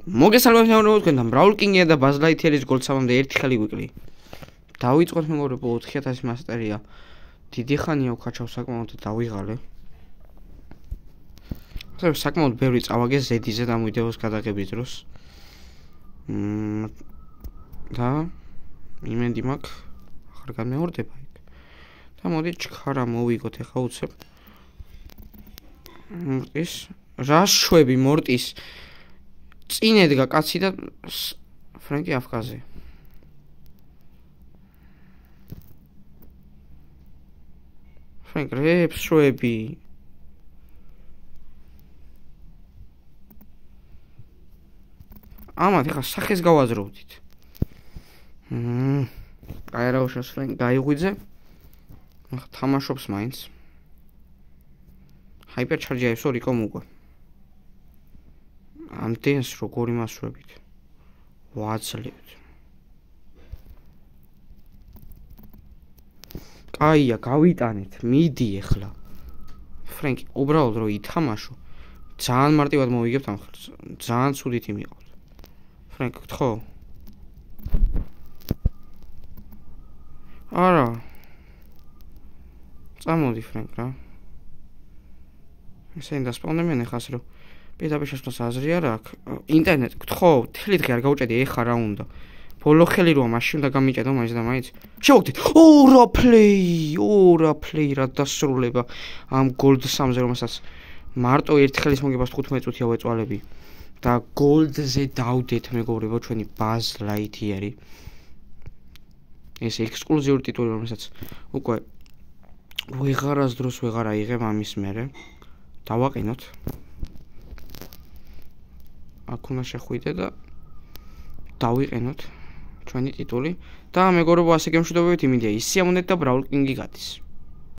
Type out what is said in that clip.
მოგესალმებით მეგობრებო, თქვენთან Brawl King-ია და Buzz Lightyear-ის გოლცავამდე ერთი ხელი ვიკლი. დავიწყოთ მეგობრებო 4000 მასტერია. დიდი ხანია ვქაჩავ საკმაოდ და დავიღალე. ხომ საკმაოდ ბევრი წავაგე ზედიზე და მოვიდეოს გადაღების დროს. და იმედი მაქვს ახლა განმეორდება იქ. და მოდი ჩქარა მოვიგოთ ახლა უცებ. მორტის რა შვები მორტის წინ ედგა კაცი და ფრენკი აფხაზე. ფრენკ რეებს შვები. ამათ ახლა სახეს გავაზროვდით. აი რა უშავს ფრენკ გაიღვიძე. ახლა თამაშობს მაინც. ჰაიპერ ჩარჯი აისო რიკომ უკვე. ამდენს როგორი მასვებით ვაძლევთ. კაია, გავიტანეთ, მიდი ახლა. ფრენკი, უბრალოდ რო ითამაშო, ძალიან მარტივად მოვიგებთ ამ ხელს. ძალიან ცუდით იმიყავთ. ფრენკ, გთხოვ. არა. წამოდი ფრენკ რა. ესენი დასპავნებიან ახლა რომ პირდაპირ შესვლას აზრი არ აქვს. ინტერნეტ, გთხოვ, თელი დღე არ გავუჭედი, ეხა რა უნდა. ბოლო ხელი როა, მაშინ უნდა გამიჭედო მაინც და მაინც. შევაგდით. ორა პლეი რა დასრულება ამ გოლდ 3-ზე, რომელსაც მარტო ერთ ხელის მოგებას 15 წუთია ვეწვალები. და გოლდზე დავდეთ მეგობრებო ჩვენი Buzz Lightyear-ი. ეს ექსკლუზიური ტიტული, რომელსაც უკვე ვეღარას დროს ვეღარ აიღებ ამის მერე. დავაყენოთ. აქ უნდა შეხვიდე და დავიყენოთ ჩვენი ტიტული და მეგობრებო ასე გემშვიდობებით იმედია ისე ამონდეთ და Brawl King-ი გადის.